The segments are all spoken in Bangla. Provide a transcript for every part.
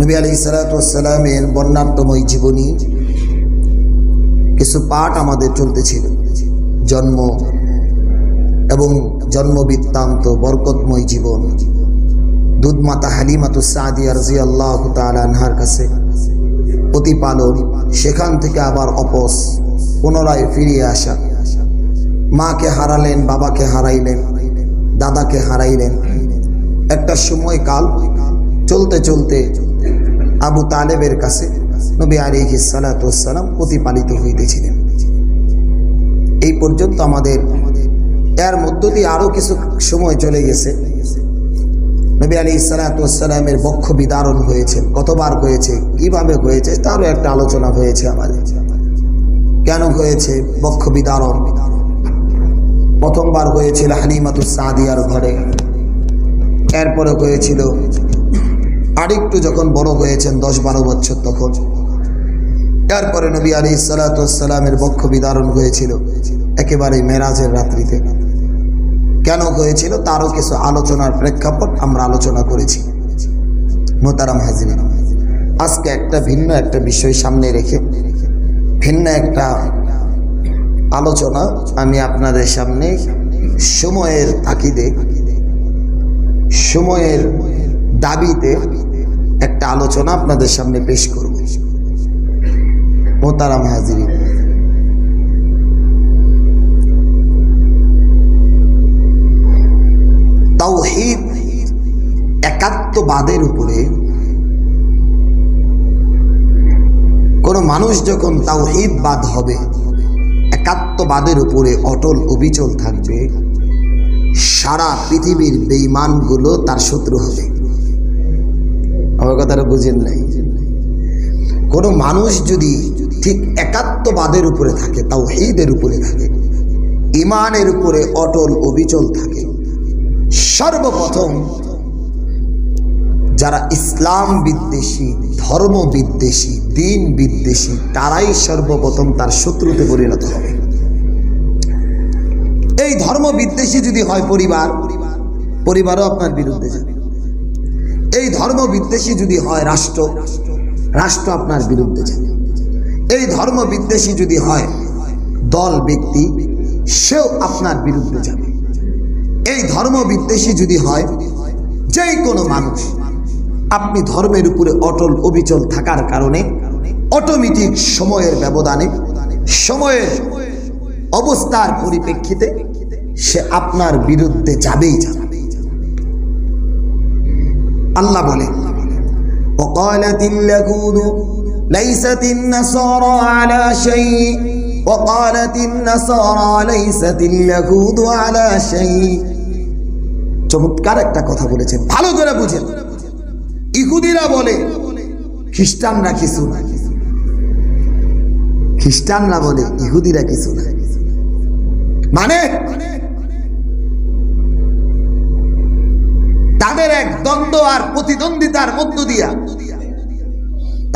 নবী আলাইহিস সালাতু ওয়াস সালামের বর্ণাঢ্যময় জীবনী কিছু পাঠ আমাদের চলতেছিল। জন্ম এবং জন্ম বৃত্তান্ত, বরকতময় জীবন, দুধমাতা হালিমাতুস সাদিয়া রাদিয়াল্লাহু তাআলা আনহার কাছে প্রতিপালন, সেখান থেকে আবার অপস, পুনরায় ফিরিয়ে আসা, মাকে হারালেন, বাবাকে হারাইলেন, দাদাকে হারাইলেন। একটা সময়কাল চলতে চলতে আবু তালেবের কাছে নবী আলাইহিস সালাতু ওয়াস সালাম প্রতিপালিত হইতেছিলেন। এই পর্যন্ত আমাদের এর মধ্য দিয়ে আরো কিছু সময় চলে গেছে। নবী আলাইহিস সালাতু ওয়াস সালামের বক্ষ বিদারণ হয়েছে, কতবার হয়েছে, কিভাবে হয়েছে তারও একটা আলোচনা হয়েছে আমাদের। কেন হয়েছে বক্ষ বিদারণ? প্রথমবার হয়েছিল হালিমাতুস সাদিয়ার ঘরে, এরপরে হয়েছিল আরেকটু যখন বড় হয়েছেন 10-12 বছর তখন। এরপরে নবী আলাইহিস সালাতু ওয়াস সালামের বক্ষ বিদারণ হয়েছিল একেবারে মেরাজের রাত্রিতে। কেন হয়েছিল তারও কিছু আলোচনার প্রেক্ষাপট আমরা আলোচনা করেছি। মোহতারাম হাজিরিন, আজকে একটা ভিন্ন একটা বিষয় সামনে রেখে ভিন্ন একটা আলোচনা আমি আপনাদের সামনে সময়ের তাকিদে, সময়ের দাবিতে একটা আলোচনা আপনাদের সামনে পেশ করব। মোহতারাম হাজিরিন, তাওহীদ একাত্মবাদের উপরে কোন মানুষ যখন তাওহীদবাদ হবে, একাত্মবাদের উপরে অটল অবিচল থাকবে, সারা পৃথিবীর বেঈমানগুলো তার শত্রু হবে। আমার কথাটা বুঝেন নাই? কোন মানুষ যদি ঠিক একাত্মবাদের উপরে থাকে, তাওহীদের উপরে থাকে, ঈমানের উপরে অটল অবিচল থাকে, সর্বপ্রথম যারা ইসলাম বিদ্বেষী, ধর্ম বিদ্বেষী, দিন বিদ্বেষী, তারাই সর্বপ্রথম তার শত্রুতে পরিণত হবে। এই ধর্ম বিদ্বেষী যদি হয় পরিবার, পরিবারও আপনার বিরুদ্ধে যাবে। এই ধর্ম বিদ্বেষী যদি হয় রাষ্ট্র, রাষ্ট্র আপনার বিরুদ্ধে যাবে। এই ধর্ম বিদ্বেষী যদি হয় দল, ব্যক্তি, সেও আপনার বিরুদ্ধে যাবে। এই ধর্ম বিদ্বেষী যদি হয় যে কোনো মানুষ, আপনি ধর্মের উপরে অটল অবিচল থাকার কারণে অটোমেটিক সময়ের ব্যবধানে, সময়ের অবস্থার পরিপ্রেক্ষিতে সে আপনার বিরুদ্ধে যাবেই যাবে। আল্লাহ বলে, وقالت اليهود ليست النصارى على شيء وقالت النصارى ليست اليهود على شيء। চমৎকার একটা কথা বলেছেন, ভালো করে বুঝেন। ইহুদিরা বলে খ্রিস্টানরা কিছু না, খ্রিস্টানরা বলে ইহুদিরা কিছু না। মানে তাদের এক দ্বন্দ্ব আর প্রতিদ্বন্দ্বিতার মধ্য দিয়া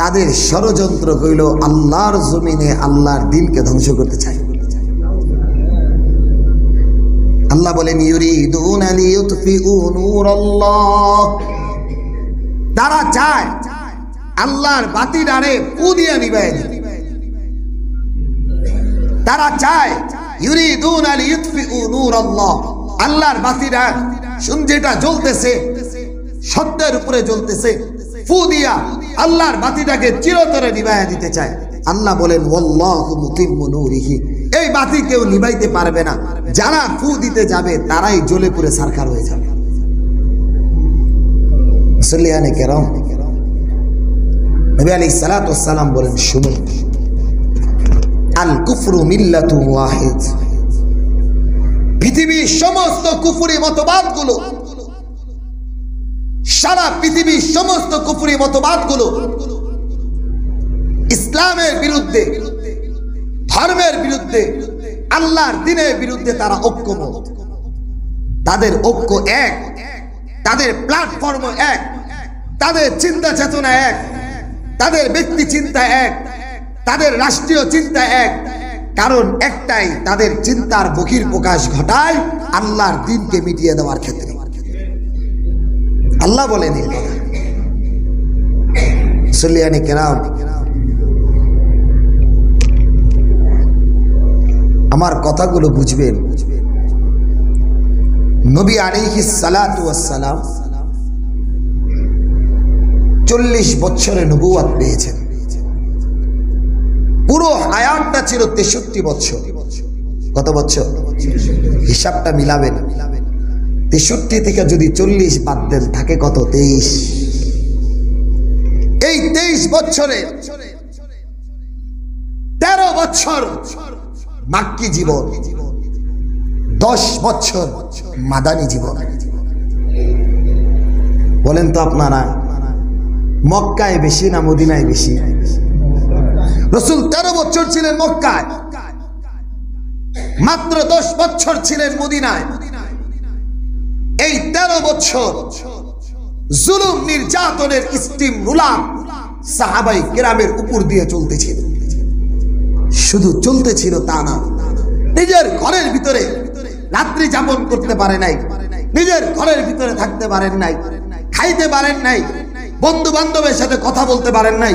তাদের ষড়যন্ত্র হইল আল্লাহর জমিনে আল্লাহর দ্বীনকে ধ্বংস করতে চায়। আল্লাহ বলেন, ইউরিদুনা লিইউতফিউ নূরাল্লাহ, তারা চায় আল্লাহর বাতিটারে ফু দিয়ে নিভায় দিতে। তারা চায় ইউরিদুনা লিইউতফিউ নূরাল্লাহ, আল্লাহর বাতিটা যেটা জ্বলতেছে, সত্যের উপরে জ্বলতেছে, ফু দিয়া আল্লাহর বাতিটাকে চিরতরে নিভাইয়া দিতে চায়। আল্লাহ বলেন, ওয়াল্লাহু মুতিম্মু নূরিহি, এই বাতি কেউ নিভাইতে পারবে না, যারা ফু দিতে যাবে তারাই জ্বলে পুড়ে ছারখার হয়ে যাবে। মুসল্লিয়ানে কেরাম, নবী আলাইহিস সালাতু ওয়াস সালাম বলেন, শুনুন, আল কুফরু মিল্লাতু ওয়াহিদ, পৃথিবীর সমস্ত কুফরি মতবাদগুলো, সারা পৃথিবীর সমস্ত কুফরি মতবাদগুলো ইসলামের বিরুদ্ধে, ধর্মের বিরুদ্ধে, আল্লাহর দ্বীনের বিরুদ্ধে তারা ঐক্যমত। তাদের ঐক্য এক, তাদের প্ল্যাটফর্ম এক, তাদের চিন্তা চেতনা এক, তাদের ব্যক্তি চিন্তা এক, তাদের রাষ্ট্রীয় চিন্তা এক। কারণ একটাই, তাদের চিন্তার বহিঃপ্রকাশ ঘটায় আল্লাহর দ্বীনকে মিটিয়ে দেওয়ার ক্ষেত্রে। আল্লাহ বলেন, মুসল্লিয়ানে কেরাম, আমার কথাগুলো বুঝবেন। নবী আলাইহিস সালাতু ওয়াস সালাম 40 বছরে নবুয়ত পেয়েছেন। পুরো হায়াতটা ছিল 63 বছর। কত বছর? হিসাবটা মিলাবেন। 63 থেকে যদি 40 বাদ দেন থাকে কত? 23। এই 23 বছরে 13 বছর মাক্কি জীবন, 10 বছর মাদানী জীবন। বলেন তো আপনারা, মক্কায় বেশি না মদিনায় বেশি? রাসূল 13 বছর ছিলেন মক্কায়, মাত্র 10 বছর ছিলেন মদিনায়। এই 13 বছর জুলুম নির্যাতনের স্টিম রুলার সাহাবায়ে কেরামের উপর দিয়ে চলতেছিল। শুধু চলতেছিল তা না, নিজের ঘরের ভিতরে রাত্রি যাপন করতে পারে নাই, নিজের ঘরের ভিতরে থাকতে পারেন নাই, খাইতে পারেন নাই, বন্ধু বান্ধবের সাথে কথা বলতে পারেন নাই,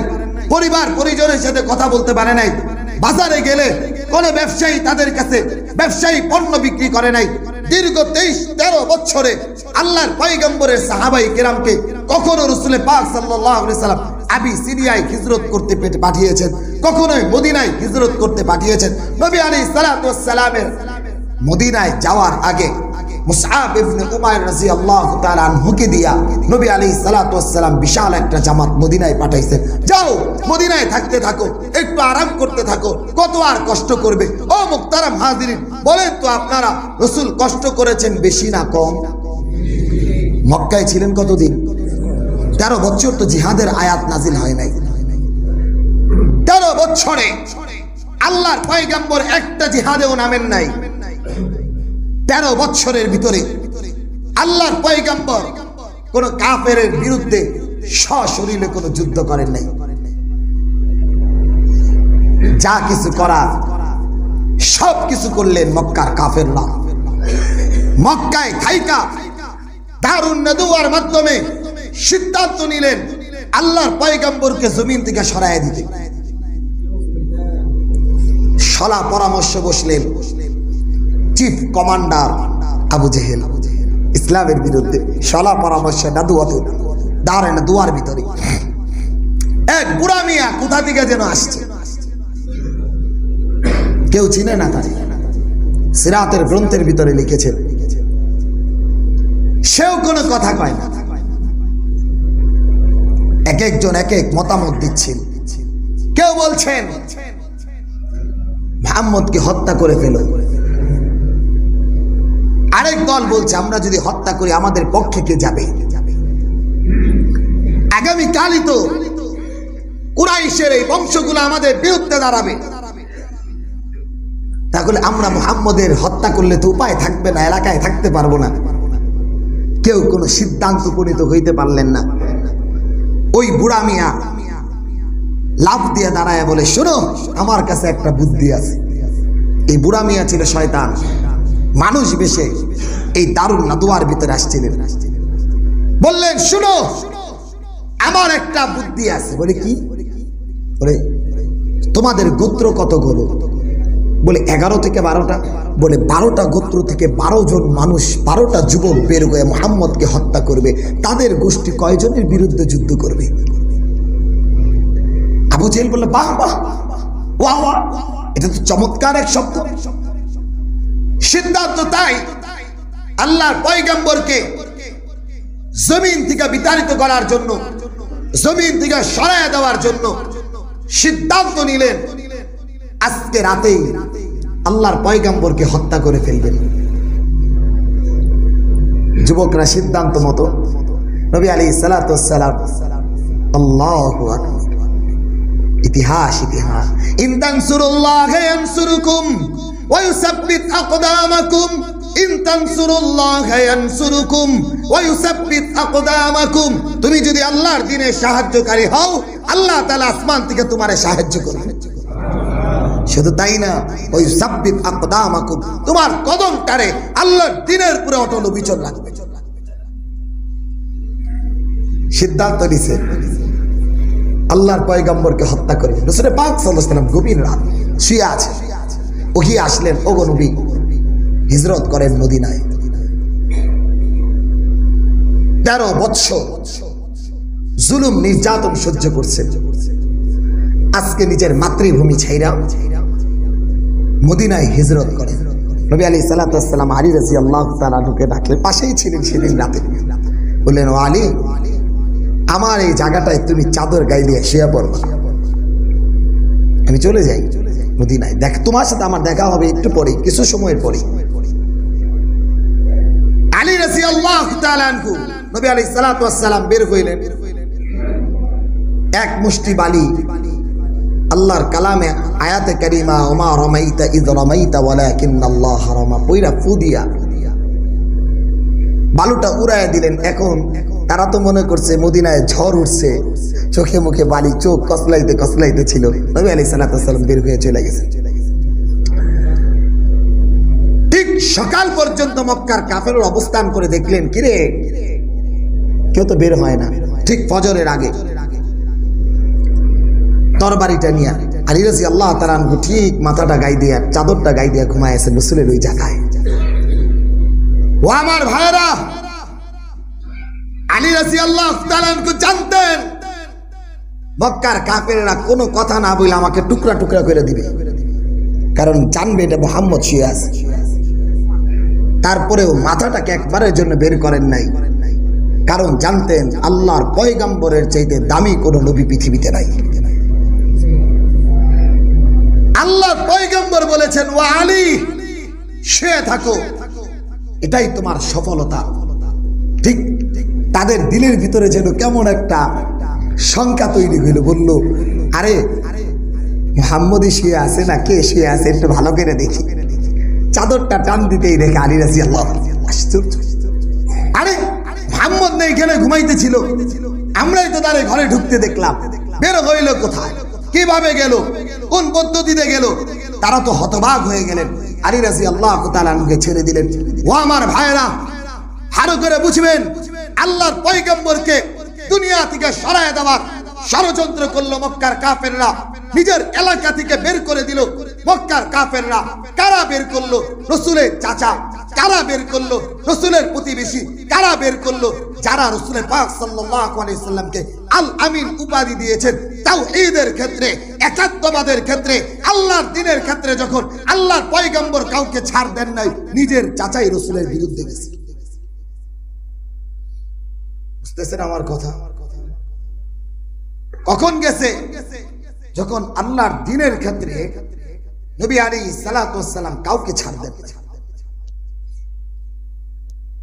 পরিবার পরিজনের সাথে কথা বলতে পারে নাই। বাজারে গেলে কোন ব্যবসায়ী তাদের কাছে ব্যবসায়ী পণ্য বিক্রি করে নাই। দীর্ঘ 23-13 বছরে আল্লাহর পয়গম্বরের সাহাবায়ে কেরামকে কখনো রাসূল পাক সাল্লাল্লাহু আলাইহি সাল্লাম আবিসিনিয়ায় হিজরত করতে পাঠিয়েছেন, কখনোই মদিনায় হিজরত করতে পাঠিয়েছেন। নবী আলাইহিস সালাতু ওয়াস সালামের মদিনায় যাওয়ার আগে মুসআব ইবনে উমাইর রাদিয়াল্লাহু তাআলা আনহুকে দিয়া নবী আলাইহিস সালাতু ওয়াস সালাম বিশাল একটা জামাত মদিনায় পাঠাইছেন। যাও, মদিনায় থাকতে থাকো, একটু আরাম করতে থাকো, কত আর কষ্ট করবে? ও মুহতারাম হাজিরিন, বলেন তো আপনারা, রাসূল কষ্ট করেছেন বেশি না কম? মক্কায় ছিলেন কতদিন? 13 বছর তো জিহাদের আয়াত নাজিল হয় নাই। 13 বছরে আল্লাহর পয়গম্বর একটা জিহাদেও নামেন নাই। 13 বছরের ভিতরে আল্লাহর পয়গম্বর কোন কাফেরের বিরুদ্ধে সশরীরে কোনো যুদ্ধ করেন নাই। যা কিছু করার সব কিছু করলেন মক্কার কাফেররা। মক্কায় থাইকা দারুন নদওয়ার মাধ্যমে সিদ্ধান্ত নিলেন আল্লাহর পয়গম্বরকে জমিন থেকে সরাইয়া দিতে। সলা পরামর্শ বসলেন চিফ কমান্ডার আবু জেহেল, ইসলামের বিরুদ্ধে সলা পরামর্শ দাঁড়ান দুয়ার ভিতরে এক বুড়া মিয়া কোথা থেকে যেন আসছে, কেউ চিনে না তাই। সিরাতের গ্রন্থের ভিতরে লিখেছেন, সেও কোনো কথা কয় না। এক একজন এক এক মতামত দিচ্ছেন। কেউ বলছেন মুহাম্মদকে হত্যা করে ফেলো, আরেক দল বলছে আমরা যদি হত্যা করি আমাদের পক্ষে কে যাবে? আগামী কালই তো কুরাইশের এই বংশগুলো আমাদের বিরুদ্ধে দাঁড়াবে, তাহলে আমরা মুহাম্মদের হত্যা করলে তো উপায় থাকবে না, এলাকায় থাকতে পারবো না। কেউ কোনো সিদ্ধান্ত উপনীত হইতে পারলেন না। ওই বুড়া মিয়া লাফ দিয়ে দাঁড়ায় বলে, শোনো, আমার কাছে একটা বুদ্ধি আছে। এই বুড়া মিয়া ছিল শয়তান, মানুষ বেশে এই দারুন নাদওয়ার ভিতরে আসছিলেন। বললেন, শুনো, আমার একটা বুদ্ধি আছে। বলে কি? বলে তোমাদের গোত্র কতগুলো? বলে 11 থেকে 12টা। বলে 12টা গোত্র থেকে 12 জন মানুষ, 12টা যুবক বের হয়ে মুহাম্মদকে হত্যা করবে। তাদের গোষ্ঠী কয়জনের বিরুদ্ধে যুদ্ধ করবে? আবু জেহেল বলল, বাহ বাহ, ওয়াহ ওয়াহ, এটা তো চমৎকার এক শব্দ। সিদ্ধান্ত তাই আল্লাহর পয়গম্বরকে জমিন থেকে বিতাড়িত করার জন্য, জমিন থেকে সরাইয়া দেওয়ার জন্য সিদ্ধান্ত নিলেন আজকে রাতেই আল্লাহর পয়গম্বরকে হত্যা করে ফেলবেন। যুবকরা সিদ্ধান্ত মতো নবী আলাইহিস সালাতু ওয়াস সালাম, আল্লাহু আকবার, ইতিহাস ইতিহাস, ইন তানসুরুল্লাহা ইয়ানসুরুকুম ওয়া ইউসাব্বিত আকদামাকুম, ইন তানসুরুল্লাহা ইয়ানসুরুকুম ওয়া ইউসাব্বিত আকদামাকুম। তুমি যদি আল্লাহর দ্বীনে সাহায্যকারী হও, আল্লাহ তাআলা আসমান থেকে তোমারে সাহায্য করবে। শুধু তাই না, ওই সাব্বিত আকদামাকুম, তোমার কদমটারে আল্লাহর দ্বীনের পুরো অটল অবিচল রাখবে। সিদ্ধান্ত নিছে আল্লাহর পয়গম্বরকে হত্যা করে। রাসূল পাক সাল্লাল্লাহু আলাইহি ওয়াসাল্লাম গভীর রাত শুয়ে আছে, ওহি আসলেন, ওগো নবী হিজরত করেন মদিনায়। 13 বছর জুলুম নির্যাতন সহ্য করছেন, আজকে নিজের মাতৃভূমি ছাইরা মদিনায় হিজরত করেন। নবী আলাইহিস সালাতু ওয়াস সালাম আলী রাদিয়াল্লাহু তাআলা আনহুকে ডাকলেন, পাশেই ছিলেন সেদিন রাতে। বললেন, ও আলী, আমার এই জায়গাটায় তুমি চাদর গায়ে দিয়ে শুয়ে পড়বা, আমি চলে যাই মদিনায়, দেখ তোমার সাথে আমার দেখা হবে একটু পরে, কিছু সময়ের পরে। আলী রাদিয়াল্লাহু তাআলা আনহু নবী আলাইহিস সালাতু ওয়াস সালাম বের হইলেন, এক মুষ্টি বালি, আল্লাহর কালামে আয়াতে কারিমা ওমা রামাইতা ইয রামাইতা ওয়ালাকিন্নাল্লাহ রামা, পয়রা ফু দিয়া বালুটা উড়াইয়া দিলেন। এখন তারা তো মনে করছে মদিনায় ঝড় উঠছে, চোখে মুখে বালি, চোখ কসলাইতে কসলাইতে ছিল। নবী আলাইহিস সালাতু ওয়াস সালাম বের হয়ে চলে গেছেন। ঠিক সকাল পর্যন্ত মক্কার কাফেররা অবস্থান করে দেখলেন, কিরে কেউ তো বের হয় না। ঠিক ফজরের আগে তরবারিটা নিয়ে আলী রাদিয়াল্লাহু তাআলা আনহু ঠিক মাথাটা গায়ে দিয়ে চাদরটা গায়ে দিয়ে ঘুমায় আছে রাসূলের ওই জায়গায়। ও আমার ভাইরা, আলী রাদিয়াল্লাহু তাআলা আনহু জানতেন মক্কার কাফেররা কোনো কথা না বলে আমাকে টুকরা টুকরা করে দিবে, কারণ জানবে এটা মুহাম্মদ শুয়ে আছে। তারপরেও মাথাটাকে একবারের জন্য বের করেন নাই, কারণ জানতেন আল্লাহর পয়গম্বরের চাইতে দামি কোনো নবী পৃথিবীতে নাই। আল্লাহর পয়গম্বর বলেছেন, ও আলী শুয়ে থাকো, এটাই তোমার সফলতা। ঠিক তাদের দিলের ভিতরে যেন কেমন একটা শঙ্কা তৈরি হইল, বলল, আরে মুহাম্মদই শুয়ে আছে না কে শুয়ে আছে, একটু ভালো করে দেখি। চাদরটা টান দিতেই দেখে আলী রাদিয়াল্লাহু আশ্চর্য, আরে মুহাম্মদ নেই, এখানে ঘুমাইতেছিল, আমরাই তো তারে ঘরে ঢুকতে দেখলাম, বের হইল কোথায়, কিভাবে গেল, কোন পদ্ধতিতে গেল? তারা তো হতবাক হয়ে গেলেন। আলী রাদিয়াল্লাহু তাআলা আনহুকে ছেড়ে দিলেন। ও আমার ভাইরা, ভালো করে বুঝবেন, আল্লাহর পয়গম্বরকে দুনিয়া থেকে সরায় দেওয়ার ষড়যন্ত্র করলো মক্কার কাফেররা, নিজের এলাকা থেকে বের করে দিল মক্কার কাফেররা। কারা বের করলো? রাসূলের চাচা। কারা বের করলো? রাসূলের প্রতিবেশী। কারা বের করলো? যারা রাসূলের পাক সাল্লাল্লাহু আলাইহি সাল্লামকে আল আমিন উপাধি দিয়েছেন। তাওহীদের ক্ষেত্রে, একাত্মবাদের ক্ষেত্রে, আল্লাহর দ্বীনের ক্ষেত্রে যখন আল্লাহর পয়গম্বর কাউকে ছাড় দেন নাই, নিজের চাচাই রাসূলের বিরুদ্ধে গেছে। বুঝতেছেন আমার কথা? কখন গেছে? যখন আল্লাহর দ্বীনের ক্ষেত্রে নবী আলাইহিস সালাতু ওয়াস সালাম কাউকে ছাড় দেন।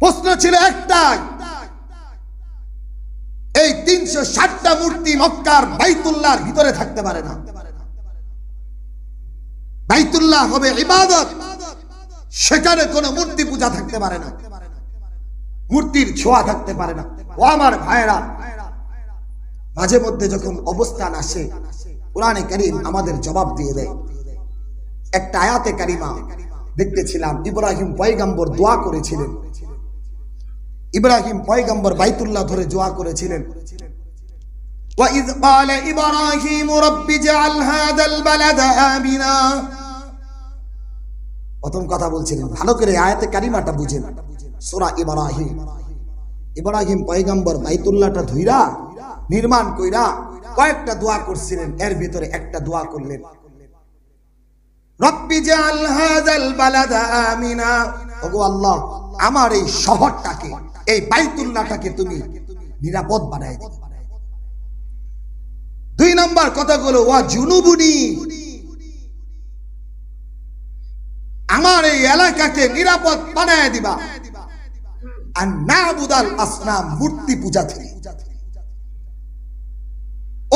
প্রশ্ন ছিল একটাই, এই 360টা মূর্তি মক্কার বাইতুল্লাহর ভিতরে থাকতে পারে না। বাইতুল্লাহ হবে ইবাদত, সেখানে কোনো মূর্তি পূজা থাকতে পারে না, মূর্তির ছোঁয়া থাকতে পারে না। ও আমার ভাইরা, মাঝে মধ্যে যখন অবস্থান আসে, কোরআনে কারীম আমাদের জবাব দিয়ে দেয়। একটা আয়াতে কারিমা দেখতেছিলাম, ইব্রাহিম পয়গম্বর দোয়া করেছিলেন। ইব্রাহিম পয়গম্বর বাইতুল্লাহ ধরে দোয়া করেছিলেন। وَإِذْ قَالَ إِبْرَاهِيمُ رَبِّ اجْعَلْ هَذَا الْبَلَدَ آمِنًا। প্রথম কথা বলছিলেন, ভালো করে আয়াতে কারিমাটা বুঝেন। সূরা ইব্রাহিম, ইব্রাহিম পয়গম্বর বাইতুল্লাহটা ধুইরা নির্মাণ কইরা কয়েকটা দোয়া করছিলেন, এর ভিতরে একটা দোয়া করলেন, রব্বি জাল হাযাল বালাদা আমিনা। ওগো আল্লাহ, আমার এই শহরটাকে, এই বাইতুল্লাহটাকে তুমি নিরাপদ বানায় দিও। 2 নম্বর কথাগুলো, ওয়া জুনুবুনি, আমার এই এলাকাকে নিরাপদ বানায় দিবা। আর নাবুদাল আসনাম, মূর্তি পূজা থেকে,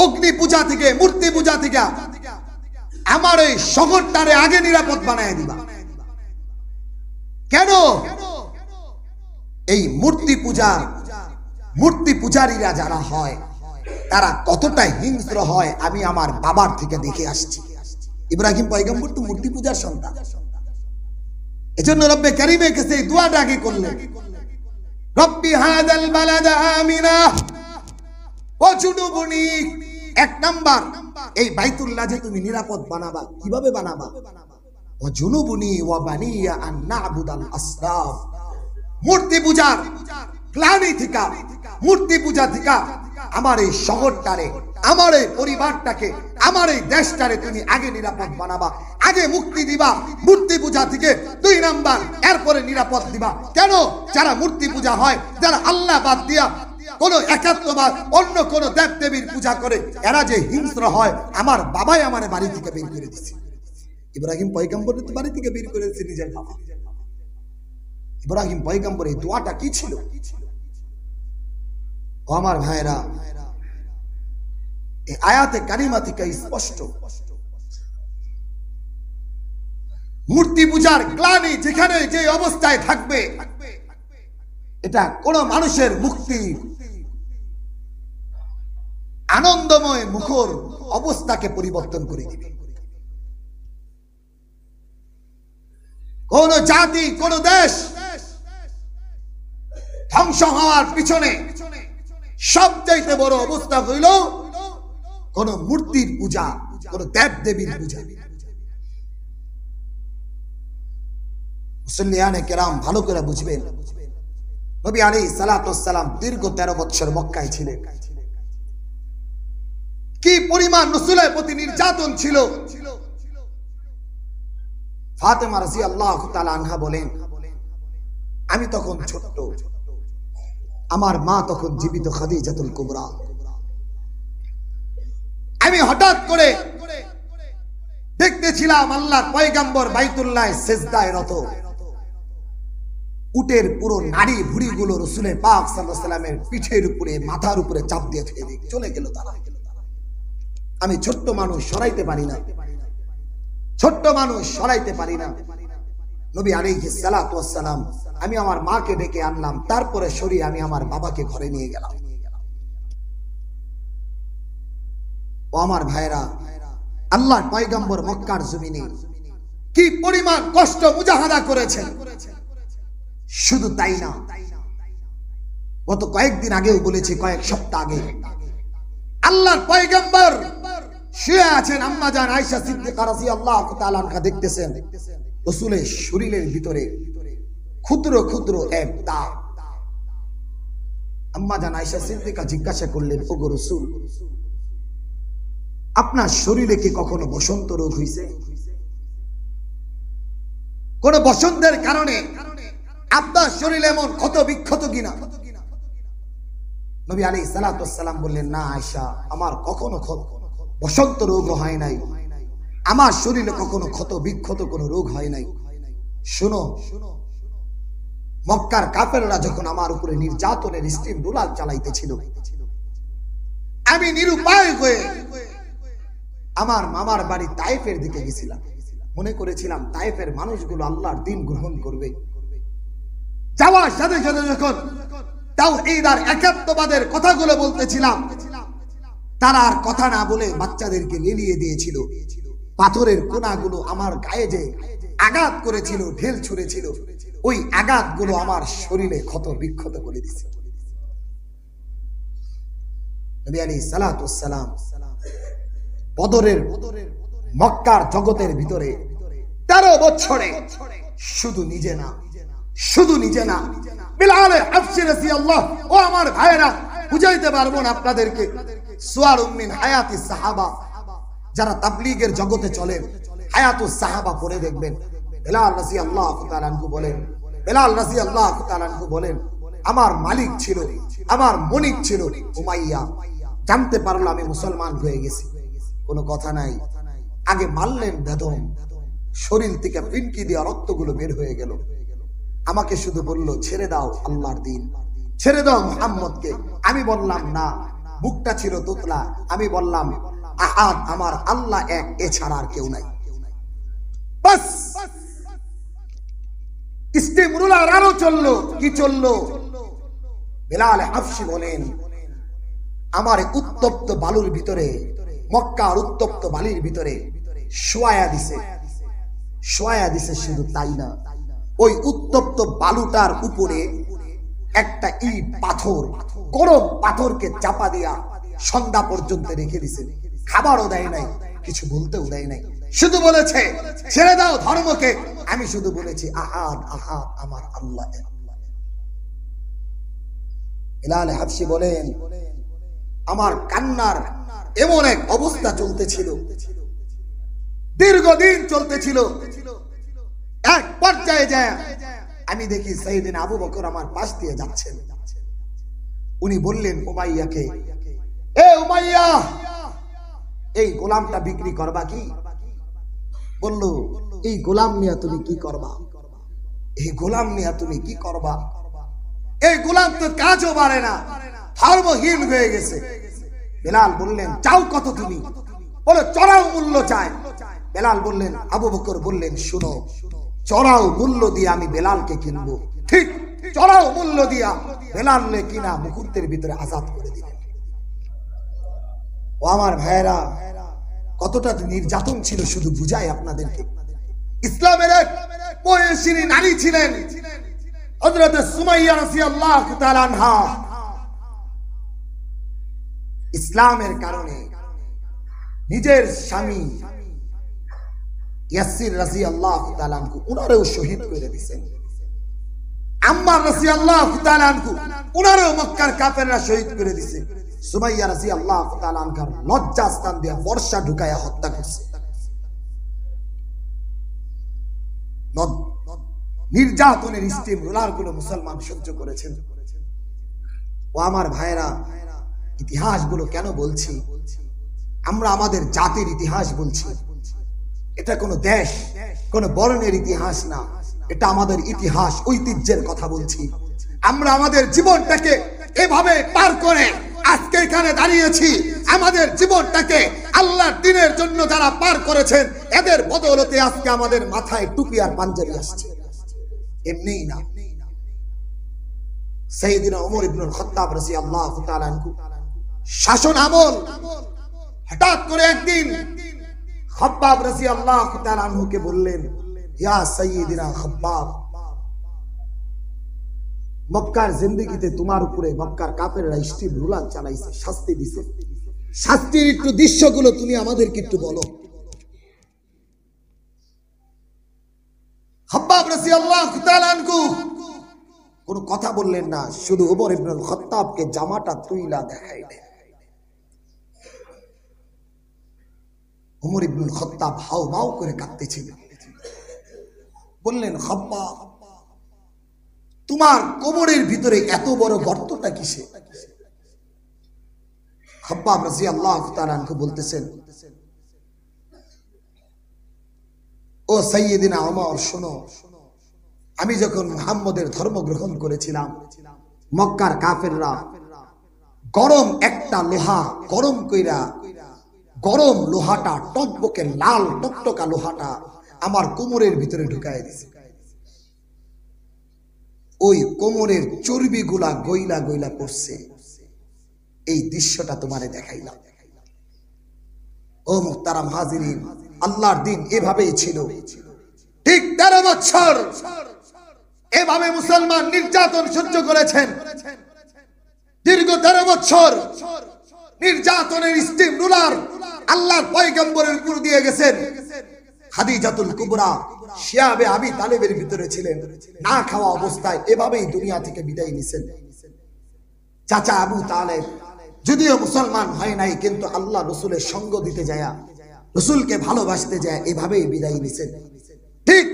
অগ্নি পূজা থেকে, মূর্তি পূজা থেকে আমার এই শহরটারে আগে নিরাপদ বানায় দিবা। কেন? এই মূর্তি পূজা, মূর্তি পূজারীরা যারা হয় তারা কতটা হিংস্র হয় আমি আমার বাবার থেকে দেখে আসছি। ইব্রাহিম পয়গম্বর তো মূর্তি পূজার সন্তান, এজন্য রব্বে কারীমের কাছে এই দোয়াটা আগে করলেন, রব্বি হাযাল বালাদা আমিনা ওয়া জুনুবনি। এক নাম্বার, এই বাইতুল্লাহ যে তুমি নিরাপদ বানাবা, কিভাবে বানাবা? ওয়া জুনুবুনি ওয়া বানিয়া আন না'বুদাল আসনাম, মূর্তি পূজার গ্লানি থেকে, মূর্তি পূজা থেকে আমার এই শহরটারে, আমার এই পরিবারটাকে, আমার এই দেশটারে তুমি আগে নিরাপদ বানাবা, আগে মুক্তি দিবা মূর্তি পূজা থেকে। 2 নাম্বার, এরপরে নিরাপদ দিবা। কেন? যারা মূর্তি পূজা হয়, যারা আল্লাহ বাদ দিয়া কোন একাত্মবাদ অন্য কোন দেব দেবীর পূজা করে, এরা যে হিংস্র হয়, আমার বাবাই আমার বাড়ি থেকে বের করে দিয়েছে। ইব্রাহিম পয়গম্বরের বাড়ি থেকে বের করে দিয়েছে নিজের বাবা। ইব্রাহিম পয়গম্বরের এই দোয়াটা কি ছিল? ও আমার ভাইরা, এই আয়াতে কারিমা থেকে স্পষ্ট, মূর্তি পূজার গ্লানি যেখানে যে অবস্থায় থাকবে, এটা কোন মানুষের মুক্তি আনন্দময় মুখর অবস্থাকে পরিবর্তন করে দিবে। কোন জাতি, কোন দেশ ধ্বংস হওয়ার পিছনে সবচাইতে বড় অবস্থা হইল কোন মূর্তির পূজা, কোন দেব দেবীর পূজা। মুসল্লিয়ানে কেরাম ভালো করে বুঝবেন, নবী আলাইহিস সালাতু ওয়াস সালাম দীর্ঘ 13 বছর মক্কায় ছিলেন। কি পরিমাণ রাসূলের প্রতি নির্যাতন ছিল। ফাতেমা রাদিয়াল্লাহু তাআলা আনহা বলেন, আমি তখন ছোট্ট, আমার মা তখন জীবিত খাদিজাতুল কুবরা। আমি হঠাৎ করে দেখতেছিলাম আল্লাহর পয়গম্বর বাইতুল্লাহ সিজদায় রত। উটের পুরো নাড়ি ভুঁড়িগুলো রাসূলের পাক সাল্লাল্লাহু আলাইহি ওয়াসাল্লামের পিঠের উপরে, মাথার উপরে চাপ দিয়ে চলে গেল তারা। আমি ছোট্ট মানুষ, সরাইতে পারি না, ছোট্ট মানুষ সরাইতে পারি না। নবী আলাইহিস সালাতু ওয়াস সালাম, আমি আমার মাকে ডেকে আনলাম, তারপরে সরিয়ে আমি আমার বাবাকে ঘরে নিয়ে গেলাম। ও আমার ভাইরা, আল্লাহর পয়গম্বর মক্কার জমিনে কি পরিমাণ কষ্ট মুজাহাদা করেছেন। শুধু তাই না, গত কয়েকদিন আগেও বলেছি, কয়েক সপ্তাহ আগে আল্লাহর পয়গম্বর শুয়ে আছেন, আম্মা জান আয়েশা সিদ্দিকা রাদিয়াল্লাহু তাআলা আনহা দেখতেছেন রাসূলের শরীরের ভিতরে ক্ষুদ্র ক্ষুদ্র এক দাগ। আম্মা জান আয়েশা সিদ্দিকা জিজ্ঞাসা করলেন, ওগো রাসূল, আপনার শরীরে কি কখনো বসন্ত রোগ হয়েছে? কোন বসন্তের কারণে আপনার শরীরে এমন ক্ষত বিক্ষত কিনা? নবী আলাইহিস সালাতু ওয়াস সালাম বললেন, না আয়েশা, আমার কখনো বসন্ত রোগ হয় নাই, আমার শরীরে কখনো ক্ষত বিক্ষত কোনো রোগ হয় নাই। শুনো, মক্কার কাফেররা যখন আমার উপরে নির্যাতনের স্টিম রোলার চালাইতেছিল, আমি নিরুপায় হয়ে আমার মামার বাড়ি তায়েফের দিকে গেছিলাম। মনে করেছিলাম তায়েফের মানুষগুলো আল্লাহর দ্বীন গ্রহণ করবে। যাওয়ার সাথে সাথে যখন তাওহীদ আর একাত্মবাদের কথাগুলো বলতেছিলাম, তারা আর কথা না বলে বাচ্চাদেরকে লেলিয়ে দিয়েছিল। পাথরের কোনাগুলো আমার গায়ে যে আঘাত করেছিল, ঢেল ছুঁড়েছিল, ওই আঘাতগুলো আমার শরীরে ক্ষত বিক্ষত করে দিয়েছে। নবী আলাইহিস সালাতু ওয়াস সালাম বদরের মক্কার জগতের ভিতরে 13 বছরে শুধু নিজে না, বিলাল হাবশী রাদিয়াল্লাহু, ও আমার ভাইরা, বুঝাইতে পারবো না আপনাদেরকে। সুয়ারুম মিন হায়াতিস সাহাবা, যারা তাবলীগের জগতে চলেন, হায়াতুস সাহাবা পড়ে দেখবেন। বিলাল রাদিয়াল্লাহু তাআলা আনহু বলেন, আমার মালিক ছিল, আমার মনিক ছিল উমাইয়া। জানতে পারলো আমি মুসলমান হয়ে গেছি, কোনো কথা নাই। আগে মারলেন বেদম, শরীর থেকে পিনকি দিয়ে রক্তগুলো বের হয়ে গেল। আমাকে শুধু বলল, ছেড়ে দাও আল্লাহর দ্বীন, ছেড়ে দাও মুহাম্মদকে। আমি বললাম না, বুকটা ছিল তোতলা। আমি বললাম, আহাদ, আমার আল্লাহ এক, এছাড়া আর কেউ নাই। বাস স্টিম রুলার আরো চললো। কি চললো? বিলাল হাবশী বলেন, আমার উত্তপ্ত বালুর ভিতরে, মক্কার উত্তপ্ত বালির ভিতরে শোয়া দিছে। শুধু তাই না, ওই উত্তপ্ত বালুটার উপরে একটা ইট পাথর, গরম পাথরকে চাপা দিয়া সন্ধ্যা পর্যন্ত রেখে দিয়েছে, খাবারও দেয় নাই, কিছু বলতেও দেয় নাই, শুধু বলেছে ছেড়ে দাও ধর্মকে। আমি শুধু বলেছি আহাদ আহাদ আমার আল্লাহ। বিলাল হাবশি বলেন আমার কান্নার এমন এক অবস্থা চলতেছিল, দীর্ঘদিন চলতেছিল। এক পর্যায়ে যায় আমি দেখি সাইয়েদনা আবু বকর আমার পাশ দিয়ে যাচ্ছেন। উনি বললেন উমাইয়াকে, এ উমাইয়া, এই গোলামটা বিক্রি করবা কি? বলল, এই গোলাম নিয়ে তুমি কি করবা? এই গোলাম নিয়ে তুমি কি করবা? এই গোলাম তো কাজও পারে না, ধর্মহীন হয়ে গেছে। বেলাল বললেন, চাও কত তুমি? বলে চড়াও মূল্য চাই। বেলাল বললেন, আবু বকর বললেন, শুনো, চড়াও মূল্য দিয়ে আমি বেলালকে কিনবো। ঠিক চড়াও মূল্য দিয়া বেলালকে কিনা মুহূর্তের ভিতরে আজাদ করে দিলেন। ও আমার ভাইয়েরা, কতটা নির্যাতন ছিল শুধু বুঝাই আপনাদেরকে। ইসলামের এক বয়সী নারী ছিলেন হযরত সুমাইয়া রাদিয়াল্লাহু তাআলা আনহা। ইসলামের কারণে নিজের স্বামী ইয়াসির রাদিয়াল্লাহু তাআলা আনহু উনারও শহীদ করে দিয়েছেন। আম্মার রাদিয়াল্লাহু তাআলা আনহু উনারও মক্কার কাফেররা শহীদ করে দিয়েছে। সুমাইয়া রাদিয়াল্লাহু তাআলা আনহার লজ্জাস্থান দিয়ে বর্ষা ঢুকায়া হত্যা করছে। নির্যাতনের স্টিম রোলার গুলো মুসলমান সহ্য করেছেন। ও আমার ভাইরা, ইতিহাস গুলো কেন বলছি? আমরা আমাদের জাতির ইতিহাস বলছি। এটা কোনো দেশ, কোনো বর্ণের ইতিহাস না, এটা আমাদের ইতিহাস, ঐতিহ্যের কথা বলছি। আমরা আমাদের জীবনটাকে এভাবে পার করে আজকে এখানে দাঁড়িয়েছি। আমাদের জীবনটাকে আল্লাহর দ্বীনের জন্য যারা পার করেছেন, এদের বদৌলতে আজকে আমাদের মাথায় টুপি আর পাঞ্জাবি আসছে। এমনিই না। সাইয়েদনা ওমর ইবনুল খাত্তাব রাদিয়াল্লাহু তাআলা আনহু শাসন আমল, হঠাৎ করে একদিন খাব্বাব রাদিয়াল্লাহু তাআলা আনহুকে বললেন, ইয়া সাইয়েদনা খাব্বাব, মক্কার জিন্দেগিতে তোমার উপরে মক্কার কাফেররা স্টিম রুলার চালাইছে, শাস্তি দিছে। শাস্তির একটু দৃশ্যগুলো তুমি আমাদেরকে একটু বলো। খাব্বাব রাদিয়াল্লাহু তাআলা আনহু কোনো কথা বললেন না, শুধু ওমর ইবনুল খাত্তাবকে জামাটা তুইলা দেখাইলেন। ওমর ইবনুল খাত্তাব হাউমাউ করে কাঁদতেছিলেন। বললেন, খাব্বাব, তোমার কোমরের ভিতরে এত বড় গর্তটা কিসে? খাব্বাব রাদিয়াল্লাহু তাআলা আনহু বলতেছেন, ও সাইয়েদিনা ওমর, শোনো, আমি যখন মুহাম্মদের ধর্ম গ্রহণ করেছিলাম, মক্কার কাফেররা গরম একটা লোহা গরম কইরা, গরম লোহাটা টকবকে লাল টকটকা লোহাটা আমার কোমরের ভিতরে ঢুকায় দিয়েছে। ওই কোমরের চর্বি গুলা গইলা গইলা পড়ছে। এই দৃশ্যটা তোমারে দেখাইলাম। ও মুহতারাম হাজিরিন, আল্লাহর দ্বীন এভাবেই ছিল। ঠিক 13 বছর এভাবে মুসলমান নির্যাতন সহ্য করেছেন। দীর্ঘ 13 বছর নির্যাতনের স্টিম রুলার আল্লাহর পয়গম্বরের উপর দিয়ে গেছেন। খাদিজাতুল কুবরা শিয়াবে আবি তালেবের ভিতরে ছিলেন, না খাওয়া অবস্থায় এভাবেই দুনিয়া থেকে বিদায় নিছেন। চাচা আবু তালেব যদিও মুসলমান হয় নাই, কিন্তু আল্লাহ রসুলের সঙ্গ দিতে যায়, রসুলকে ভালোবাসতে যায়, এভাবেই বিদায় নিছেন। ঠিক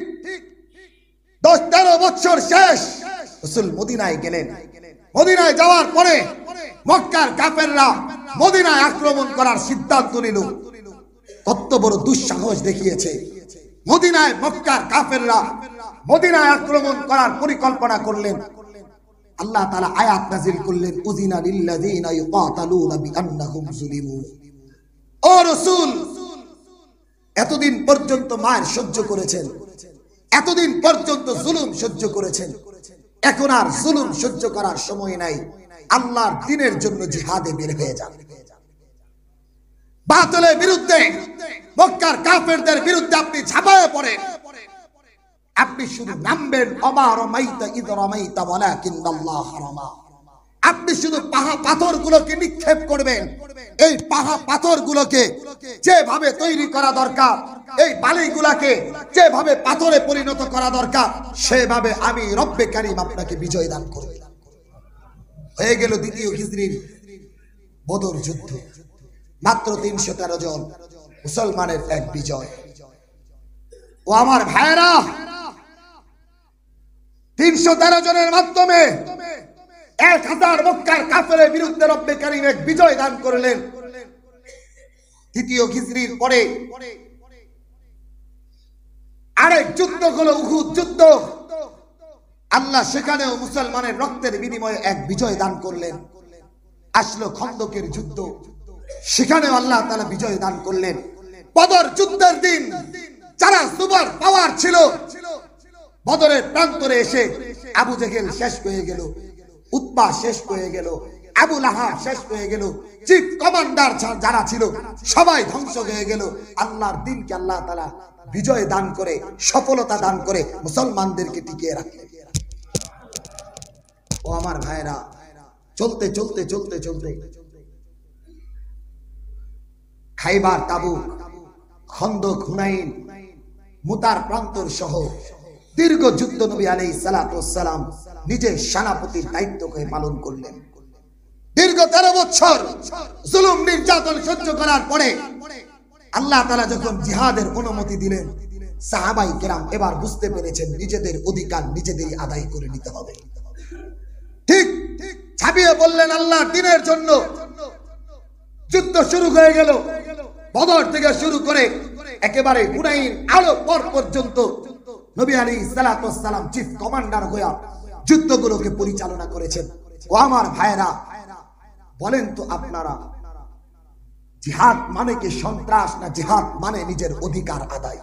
10-13 বছর শেষ, রসুল মদিনায় গেলেন। মদিনায় যাওয়ার পরে মক্কার কাফেররা মদিনায় আক্রমণ করার সিদ্ধান্ত নিল। কত বড় দুঃসাহস দেখিয়েছে! মদিনায় মক্কার কাফেররা মদিনায় আক্রমণ করার পরিকল্পনা করলেন। আল্লাহ তাআলা আয়াত নাযিল করলেন, উযিনা লিল্লাযিনা ইউকাতালুনা বিআন্নাহুম যুলিমু। ও রাসূল, এতদিন পর্যন্ত মার সহ্য করেছেন, এতদিন পর্যন্ত জুলুম সহ্য করেছেন, এখন আর জুলুম সহ্য করার সময় নাই। আল্লাহর দ্বীনের জন্য জিহাদে বের হয়ে যান। বাতিলের বিরুদ্ধে, মক্কার কাফেরদের বিরুদ্ধে আপনি ঝাঁপায়ে পড়েন। আপনি শুধু নামবেন, ওমা রামাইতা ইয রামাইতা ওয়ালাকিন্নাল্লাহ রামা। আপনি শুধু পাথরগুলোকে নিক্ষেপ করবেন, এই পাথরগুলোকে যেভাবে তৈরি করা দরকার, এই বালিগুলাকে যেভাবে পাথরে পরিণত করা দরকার, সেভাবে আমি রব্বে কারীম আপনাকে বিজয় দান করব। হয়ে গেল দ্বিতীয় হিজরির বদর যুদ্ধ। মাত্র ৩১৩ জন মুসলমানের এক বিজয়। ও আমার ভাইরা, ৩১৩ জনের মাধ্যমে ১,০০০ মক্কার কাফেরের বিরুদ্ধে রব্বে কারীম এক বিজয় দান করলেন। দ্বিতীয় হিজরির পরে আরেক যুদ্ধ হলো উহুদ যুদ্ধ। আল্লাহ সেখানেও মুসলমানের রক্তের বিনিময়ে এক বিজয় দান করলেন। আসলো খন্দকের যুদ্ধ, সেখানেও আল্লাহ তাআলা বিজয় দান করলেন। বদর যুদ্ধের দিন যারা সুপার পাওয়ার ছিল, বদরের প্রান্তরে এসে আবু জেহেল শেষ হয়ে গেল, উতবা শেষ হয়ে গেল, আবু লাহাব শেষ হয়ে গেল, চিফ কমান্ডার যারা ছিল সবাই ধ্বংস হয়ে গেল। আল্লাহর দিনকে আল্লাহ তাআলা বিজয় দান করে, সফলতা দান করে মুসলমানদেরকে টিকিয়ে রাখলেন। ও আমার ভাইরা, চলতে চলতে চলতে চলতে খাইবার, তাবুক, খন্দক, হুনাইন, মুতার প্রান্তর সহ দীর্ঘ যুদ্ধ নবী আলাইহিস সালাতু ওয়াস সালাম নিজে সেনাপতির দায়িত্বকে পালন করলেন। দীর্ঘ 13 বছর জুলুম নির্যাতন সহ্য করার পরে আল্লাহ তাআলা যখন জিহাদের অনুমতি দিলেন, সাহাবাই কেরাম এবার বুঝতে পেরেছেন নিজেদের অধিকার নিজেদেরই আদায় করে নিতে হবে। ঠিক ছাপিয়ে বললেন আল্লাহর দ্বীনের জন্য। যুদ্ধ শুরু হয়ে গেল। বদর থেকে শুরু করে একেবারে হুনাইন আলো পর পর্যন্ত নবী আলাইহিস সালাতু ওয়াস সালাম চিফ কমান্ডার হয়ে যুদ্ধগুলোকে পরিচালনা করেছেন। ও আমার ভাইরা, বলেন তো আপনারা, জিহাদ মানে কি সন্ত্রাস, না জিহাদ মানে নিজের অধিকার আদায়?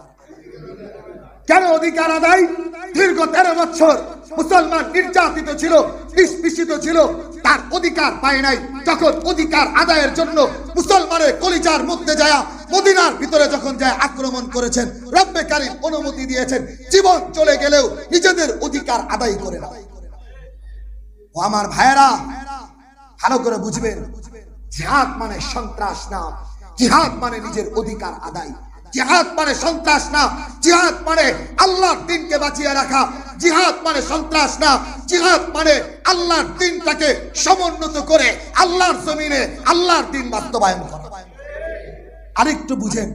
কেন অধিকার আদায়? দীর্ঘ 13 বছর মুসলমান নির্যাতিত ছিল, নিষ্পেষিত ছিল, তার অধিকার পায় নাই। যখন অধিকার আদায়ের জন্য মুসলমানের কলিজার মধ্যে যায়, মদিনার ভিতরে যখন যায় আক্রমণ করেছেন, রব্বে কারীম অনুমতি দিয়েছেন জীবন চলে গেলেও নিজেদের অধিকার আদায় করে না। ও আমার ভাইরা, ভালো করে বুঝবেন, জিহাদ মানে সন্ত্রাস না, জিহাদ মানে নিজের অধিকার আদায়। জিহাদ মানে সন্ত্রাস না, জিহাদ মানে আল্লাহর দ্বীনকে বাঁচিয়ে রাখা। জিহাদ মানে সন্ত্রাস না, জিহাদ মানে আল্লাহর দ্বীনটাকে সমুন্নত করে আল্লাহর জমিনে আল্লাহর দ্বীন বাস্তবায়ন করা। আরেকটু বুঝেন,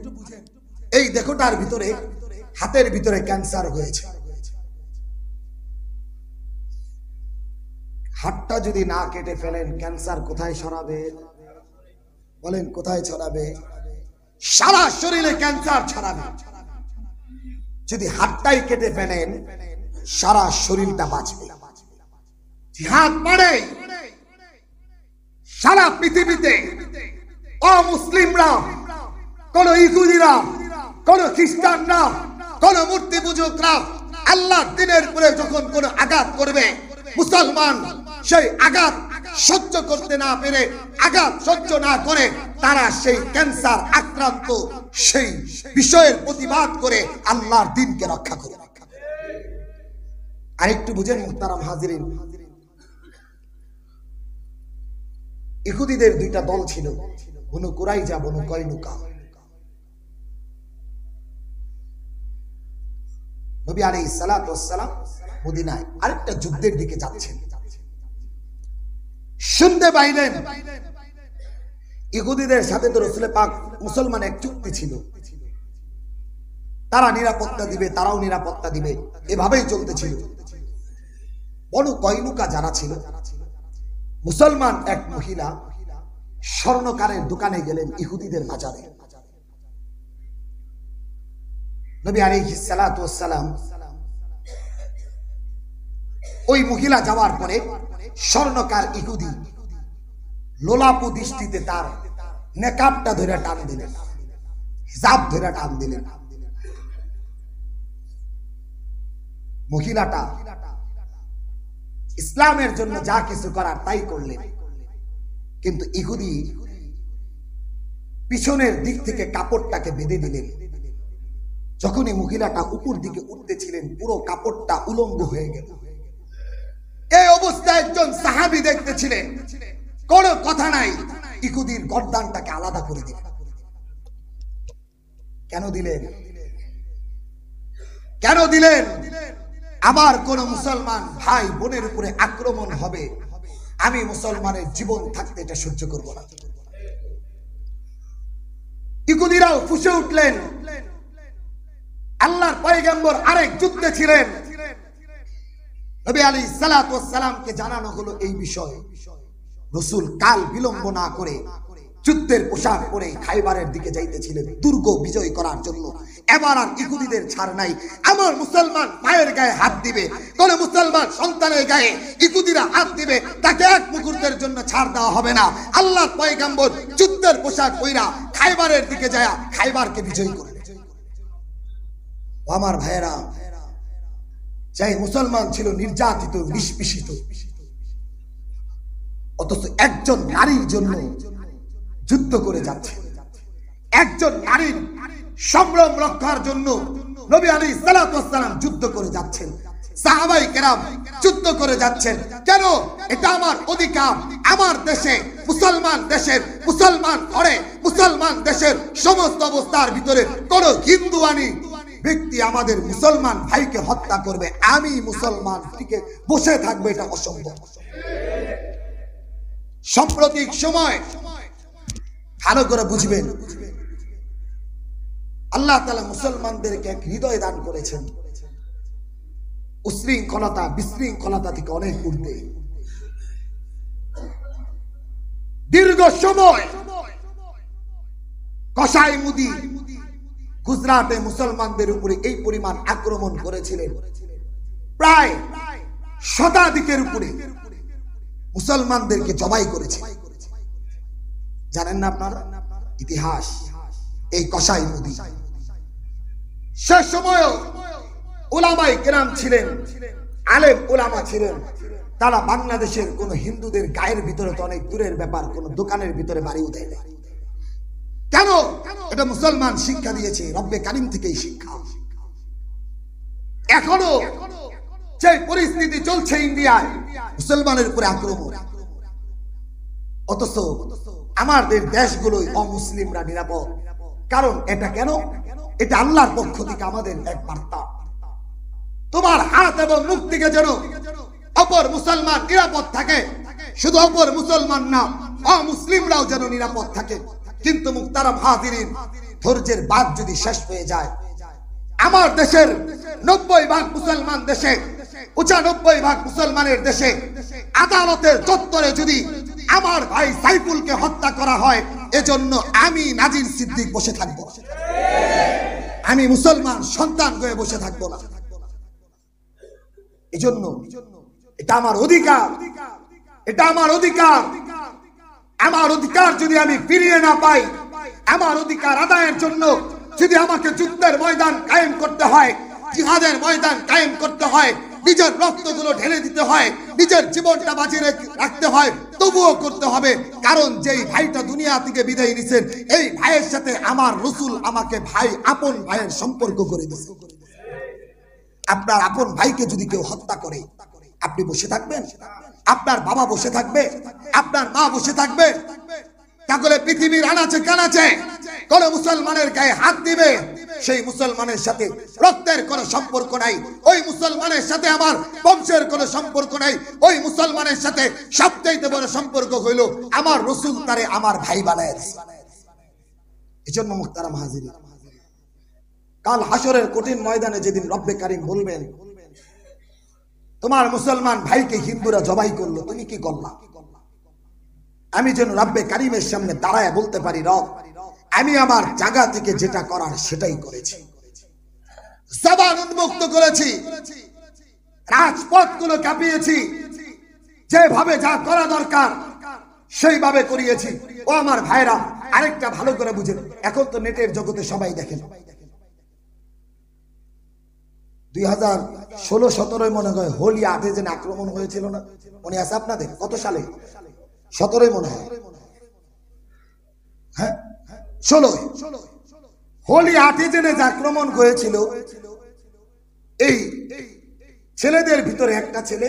এই দেখোটার ভিতরে হাতের ভিতরে ক্যান্সার হয়েছে। হাতটা যদি না কেটে ফেলেন, ক্যান্সার কোথায় ছড়াবে? বলেন কোথায় ছড়াবে? সারা শরীরে ক্যান্সার ছড়াবে। যদি হাতটাই কেটে ফেলেন, সারা শরীরটা বাঁচবে। জিহাদ মানে সারা পৃথিবীতে অমুসলিমরা, কোন ইহুদিরা, কোন খ্রিস্টানরা, কোন মূর্তি পূজকরা আল্লাহর দ্বীনের উপরে যখন কোন আঘাত করবে, মুসলমান সেই আঘাত সহ্য করতে না পেরে, আঘাত সহ্য না করে তারা সেই ক্যান্সার আক্রান্ত সেই বিষয়ের প্রতিবাদ করে আল্লাহর দ্বীনকে রক্ষা করে। আরেকটু বুঝেন মুহতারাম হাজিরিন, ইহুদিদের দুইটা দল ছিল, বনু কুরাইজা, বনু কয়নুকা। নবী আলাইহিস সালাতু ওয়াস সালাম মদিনায় আরেকটা যুদ্ধের দিকে যাচ্ছেন। শুনতে পাইলেন ইহুদিদের সাথে তো রাসূল পাক মুসলমান এক চুক্তি ছিল, তারা নিরাপত্তা দিবে, তারাও নিরাপত্তা দিবে, এভাবেই চলতেছিল। বনু কয়নুকা যারা ছিল, মুসলমান এক মহিলা স্বর্ণকারের দোকানে গেলেন ইহুদিদের বাজারে। নবী আলাইহিস সালাতু ওয়াস সালাম ওই মহিলা যাওয়ার পরে স্বর্ণকার ইহুদি লোলাপু দৃষ্টিতে তার নেকাবটা ধরে টান দিলেন, হিজাব ধরে টান দিলেন। মহিলাটা ইসলামের জন্য যা কিছু করার তাই করলেন, কিন্তু ইহুদি পিছনের দিক থেকে কাপড়টাকে বেঁধে দিলেন। যখনই মহিলাটা উপর দিকে উঠতেছিলেন, পুরো কাপড়টা উলঙ্গ হয়ে গেল। এই অবস্থায় একজন সাহাবী দেখতেছিলেন, কোনো কথা নাই, ইহুদির গর্দানটাকে আলাদা করে দিলেন। কেন দিলেন? কেন দিলেন? আবার কোন মুসলমান ভাই বোনের উপরে আক্রমণ হবে, আমি মুসলমানের জীবন থাকতে এটা সহ্য করব না। ইহুদিরাও ফুঁসে উঠলেন। আল্লাহর পয়গম্বর আরেক যুদ্ধে ছিলেন, নবী আলাইহিস সালাতু ওয়াস সালামকে জানানো হলো এই বিষয়। রাসূল কাল বিলম্ব না করে যুদ্ধের পোশাক পরে খাইবারের দিকে যাইতেছিলেন দুর্গ বিজয় করার জন্য। এবার আর ইহুদিদের ছাড় নাই। আমার মুসলমান মায়ের গায়ে হাত দিবে, কোন মুসলমান সন্তানের গায়ে ইহুদিরা হাত দিবে, তাকে এক মুহূর্তের জন্য ছাড় দেওয়া হবে না। আল্লাহর পয়গম্বর যুদ্ধের পোশাক পরা খাইবারের দিকে যায় খাইবারকে বিজয় করলেন। আমার ভাইয়েরা, সেই মুসলমান ছিল নির্যাতিত, নিষ্পেষিত, অথচ একজন নারীর জন্য যুদ্ধ করে যাচ্ছে। একজন নারীর সম্ভ্রম রক্ষার জন্য নবী আলাইহিস সালাতু ওয়াস সালাম যুদ্ধ করে যাচ্ছেন, সাহাবায়ে কেরাম যুদ্ধ করে যাচ্ছেন। কেন? এটা আমার অধিকার। আমার দেশে, মুসলমান দেশের, মুসলমান ঘরে, মুসলমান দেশের সমস্ত অবস্থার ভিতরে কোন হিন্দুয়ানি ব্যক্তি আমাদের মুসলমান ভাইকে হত্যা করবে, আমি মুসলমান থেকে বসে থাকবে, এটা অসম্ভব। সাম্প্রতিক সময় ভালো করে বুঝবেন, আল্লাহ তাআলা মুসলমানদেরকে এক হৃদয় দান করেছেন, উশৃঙ্খলতা বিশৃঙ্খলতা থেকে অনেক ঊর্ধ্বে। দীর্ঘ সময় কসাই মুদি গুজরাটে মুসলমানদের উপরে এই পরিমাণ আক্রমণ করেছিলেন, প্রায় শতাধিকের উপরে মুসলমানদেরকে জবাই করেছে। জানেন না আপনারা ইতিহাস? এই কসাই মুদি সে সময় উলামায়ে কেরাম ছিলেন, আলেম উলামা ছিলেন, তারা বাংলাদেশের কোন হিন্দুদের গায়ের ভিতরে তো অনেক দূরের ব্যাপার, কোন দোকানের ভিতরে বাড়িও দেয় না। কেন? এটা মুসলমান শিক্ষা দিয়েছে, রব্বে কারিম থেকেই শিক্ষা। এখনো যে পরিস্থিতি চলছে ইন্ডিয়ায়, মুসলমানের উপরে আক্রমণ, অথচ আমাদের দেশগুলোই অমুসলিমরা নিরাপদ। কারণ এটা কেন? এটা আল্লাহর পক্ষ থেকে আমাদের এক বার্তা, তোমার হাত এবং মুখ থেকে যেন অপর মুসলমান নিরাপদ থাকে। শুধু অপর মুসলমান না, অমুসলিমরাও যেন নিরাপদ থাকে। কিন্তু মুহতারাম হাজিরিন, ধৈর্যের বাঁধ যদি শেষ হয়ে যায়, আমার দেশের 90% মুসলমান দেশে, 95% মুসলমানের দেশে আদালতের চত্বরে যদি আমার ভাই সাইফুলকে হত্যা করা হয়, এজন্য আমি নাজির সিদ্দিক বসে থাকবো না, আমি মুসলমান সন্তান হয়ে বসে থাকবো না। এজন্য এটা আমার অধিকার, এটা আমার অধিকার। আমার অধিকার যদি আমি ফিরিয়ে না পাই, আমার অধিকার আদায়ের জন্য যদি আমাকে যুদ্ধের ময়দান কায়েম করতে হয়, জিহাদের ময়দান কায়েম করতে হয়, নিজের রক্তগুলো ঢেলে দিতে হয়, নিজের জীবনটা বাঁচিয়ে রাখতে হয়, তবুও করতে হবে। কারণ যেই ভাইটা দুনিয়া থেকে বিদায় নিছেন, এই ভাইয়ের সাথে আমার রাসূল আমাকে ভাই, আপন ভাইয়ের সম্পর্ক করে দিয়েছে। আপনার আপন ভাইকে যদি কেউ হত্যা করে, আপনি বসে থাকবেন? আপনার বাবা বসে থাকবে? আপনার মা বসে থাকবে? তাহলে পৃথিবীর আনাচে কানাচে কোন মুসলমানের গায়ে হাত দিবে, সেই মুসলমানের সাথে রক্তের কোনো সম্পর্ক নাই, ওই মুসলমানের সাথে আমার বংশের কোনো সম্পর্ক নাই, ওই মুসলমানের সাথে সবচাইতে বড় সম্পর্ক হইল আমার রাসূল তারে আমার ভাই বানায় দিয়েছে। এজন্য মুহতারাম হাজিরিন, কাল হাসরের কঠিন ময়দানে যেদিন রব্বে কারিম বলবেন, তোমার মুসলমান ভাইকে হিন্দুরা জবাই করলো, তুমি কি করলা? আমি যেন রব্বে কারিমের সামনে দাঁড়ায় বলতে পারি, রব, আমি আমার জায়গা থেকে যেটা করার সেটাই করেছি, জবান উন্মুক্ত করেছি, রাজপথগুলো কাঁপিয়েছি, যেভাবে যা করা দরকার সেইভাবে করিয়েছি। ও আমার ভাইরা, আরেকটা ভালো করে বুঝেন, এখন তো নেটের জগতে সবাই দেখেন, 2016-17 মনে হয় হোলি 8-এ যেন আক্রমণ হয়েছিল না, মনে আছে আপনাদের? কত সালে? 17 মনে হয়, হ্যাঁ 16 হোলি 8-এ যেন আক্রমণ হয়েছিল। এই ছেলেদের ভিতরে একটা ছেলে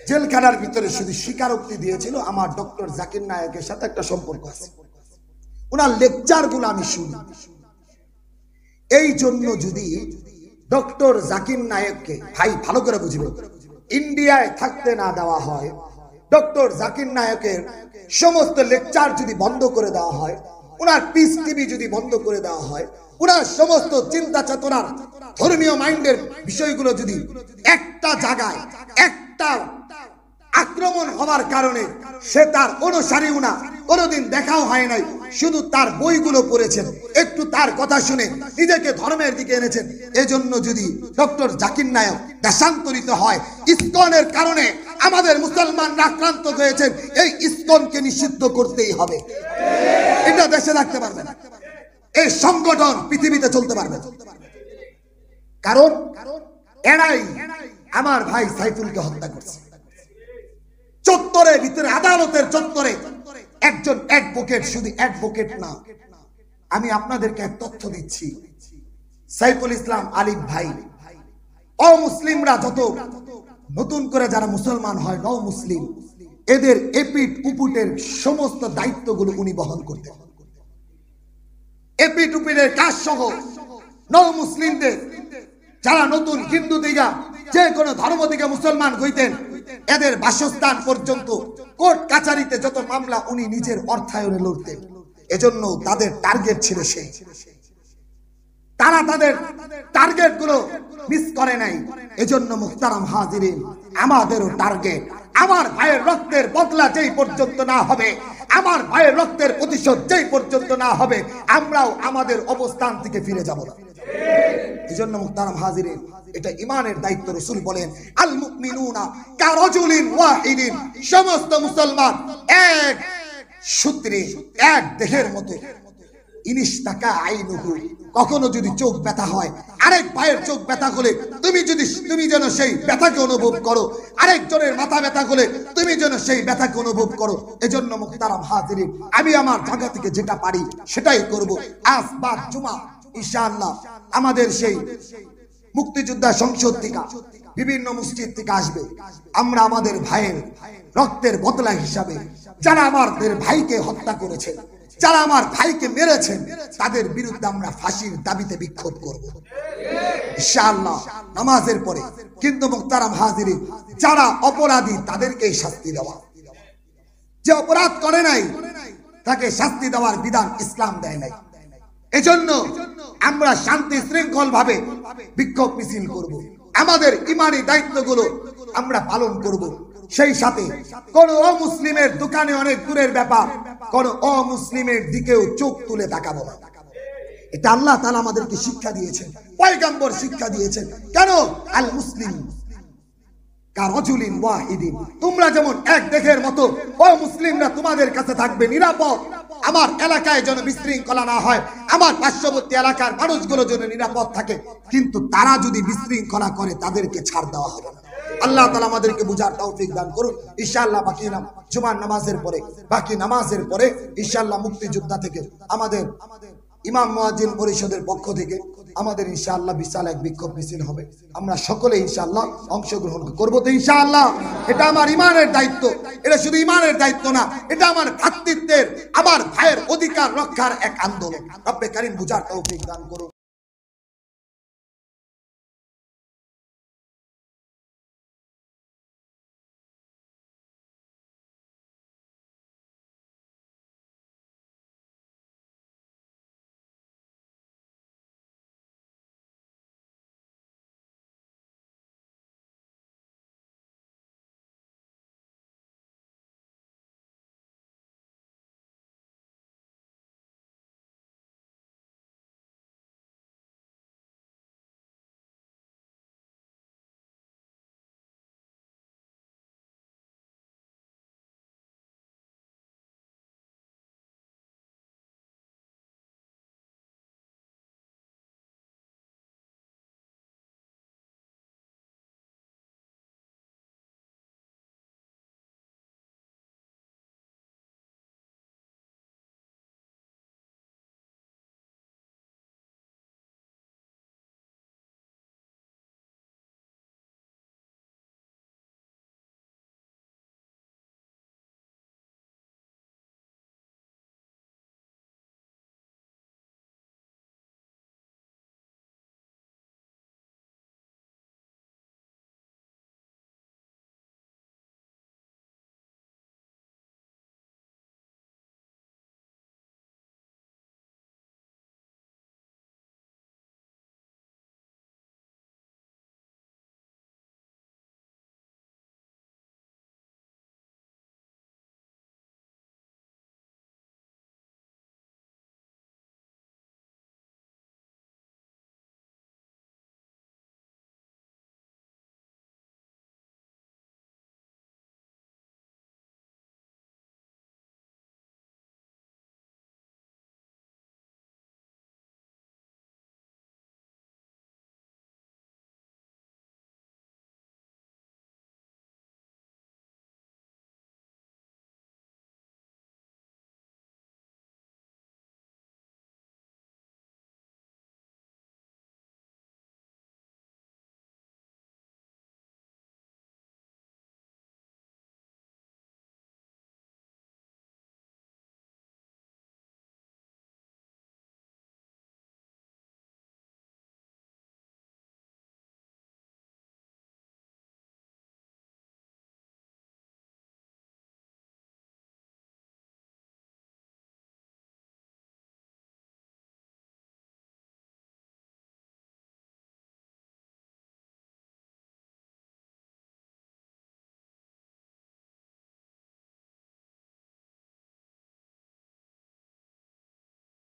জেলখানার ভিতরে শুধু স্বীকারোক্তি দিয়েছিল আমার ডক্টর জাকির নায়েকের সাথে একটা সম্পর্ক আছে, ওনার লেকচার গুলো আমি শুনি। এই জন্য যদি ডক্টর জাকির নায়েককে, ভাই ভালো করে বুঝবেন, ইন্ডিয়ায় থাকতে না দেওয়া হয়, ডক্টর জাকির নায়েকের সমস্ত লেকচার যদি বন্ধ করে দেওয়া হয়, ওনার পিস টিভি যদি বন্ধ করে দেওয়া হয়, ওনার সমস্ত চিন্তা চেতনার ধর্মীয় মাইন্ডের বিষয়গুলো যদি একটা জায়গায় একটা আক্রমণ হওয়ার কারণে সে তার অনুসারী না কোনোদিন দেখাও হয় নাই, শুধু তার বইগুলো পড়েছেন, একটু তার কথা শুনে নিজেকে ধর্মের দিকে এনেছেন, এজন্য যদি ডক্টর জাকির নায়েক দেশান্তরিত হয়, ইসকনের কারণে আমাদের মুসলমানরা আক্রান্ত হয়েছেন, এই ইসকনকে নিষিদ্ধ করতেই হবে। এটা দেশে রাখতে পারবে না, এই সংগঠন পৃথিবীতে চলতে পারবে, কারণ এরাই আমার ভাই সাইফুলকে হত্যা করছে। চত্বরের ভিতরে, আদালতের চত্বরে একজন অ্যাডভোকেট, শুধু অ্যাডভোকেট না, আমি আপনাদেরকে এক তথ্য দিচ্ছি, সাইফুল ইসলাম আলিফ ভাই, অমুসলিমরা যত নতুন করে যারা মুসলমান হয়, নও মুসলিম, এদের এপিট উপুটের সমস্ত দায়িত্বগুলো উনি বহন করতেন। এপিট উপিটের কাজ সহ নও মুসলিমদের, যারা নতুন হিন্দু দিগা যে কোনো ধর্ম দিকে মুসলমান হইতেন, এদের বাসস্থান পর্যন্ত কোর্ট কাচারিতে যত মামলা উনি নিজের অর্থায়নে লড়তেন। এজন্য তাদের টার্গেট ছিল সেই, তারা তাদের টার্গেট গুলো মিস করে নাই। এজন্য মুহতারাম হাজিরিন, আমাদেরও টার্গেট, আমার ভাইয়ের রক্তের বদলা যেই পর্যন্ত না হবে, আমার ভাইয়ের রক্তের প্রতিশোধ যেই পর্যন্ত না হবে, আমরাও আমাদের অবস্থান থেকে ফিরে যাব না। এজন্য মুহতারাম হাজিরিন, এটা ইমানের দায়িত্ব। রাসূল বলেন, আল মুমিনুনা কারাজুলিন ওয়াহিদিন, সমস্ত মুসলমান এক সূত্রে, এক দেহের মতো। ইনিশতাকা আইনুহু, কখনো যদি চোখ ব্যথা হয়, আরেক ভাইয়ের চোখ ব্যথা হলে তুমি যেন সেই ব্যথাকে অনুভব করো, আরেকজনের মাথা ব্যথা হলে তুমি যেন সেই ব্যথাকে অনুভব করো। এজন্য মুহতারাম হাজিরিন, আমি আমার জায়গা থেকে যেটা পারি সেটাই করব। আজ বাদ জুমা ইনশাআল্লাহ আমাদের সেই মুক্তিযোদ্ধা সংসদ থেকে বিভিন্ন মসজিদ থেকে আসবে, আমরা আমাদের ভাইয়ের রক্তের বদলা হিসাবে যারা আমাদের ভাইকে হত্যা করেছেন, যারা আমার ভাইকে মেরেছেন, তাদের বিরুদ্ধে আমরা ফাঁসির দাবিতে বিক্ষোভ করব ইনশাআল্লাহ নামাজের পরে। কিন্তু মুহতারাম হাজিরিন, যারা অপরাধী তাদেরকেই শাস্তি দেওয়া, যে অপরাধ করে নাই তাকে শাস্তি দেওয়ার বিধান ইসলাম দেয় নাই। এজন্য আমরা শান্তি শৃঙ্খল ভাবে বিক্ষোভ মিছিল করব, আমাদের ইমানি দায়িত্বগুলো আমরা পালন করব। সেই সাথে কোন অমুসলিমের দোকানে অনেক দূরের ব্যাপার, কোন অমুসলিমের দিকেও চোখ তুলে তাকাবো না। এটা আল্লাহ তাআলা আমাদেরকে শিক্ষা দিয়েছেন, পয়গম্বর শিক্ষা দিয়েছেন। কেন? আল মুসলিম কারাজুলিন ওয়াহিদিন, তোমরা যেমন এক দেহের মতো, অমুসলিমরা তোমাদের কাছে থাকবে নিরাপদ। আমার এলাকায় যেন বিশৃঙ্খলা না হয়, আমার পার্শ্ববর্তী এলাকার মানুষগুলো যেন নিরাপদ থাকে, কিন্তু তারা যদি বিশৃঙ্খলা করে তাদেরকে ছাড় দেওয়া হবে না। আল্লাহ তাআলা আমাদেরকে বুঝার তৌফিক দান করুন ইনশাআল্লাহ। বাকি জুমার নামাজের পরে, বাকি নামাজের পরে ইনশাআল্লাহ মুক্তিযোদ্ধা থেকে আমাদের ইমাম মুয়াজ্জিন পরিষদের পক্ষ থেকে আমাদের ইনশাআল্লাহ বিশাল এক বিক্ষোভ মিছিল হবে। আমরা সকলে ইনশাআল্লাহ অংশগ্রহণ করব তো ইনশাআল্লাহ। এটা আমার ইমানের দায়িত্ব, এটা শুধু ইমানের দায়িত্ব না, এটা আমার ভ্রাতৃত্বের, আমার ভাইয়ের অধিকার রক্ষার এক আন্দোলন। রব্বে কারীম বুঝার তৌফিক দান করুন।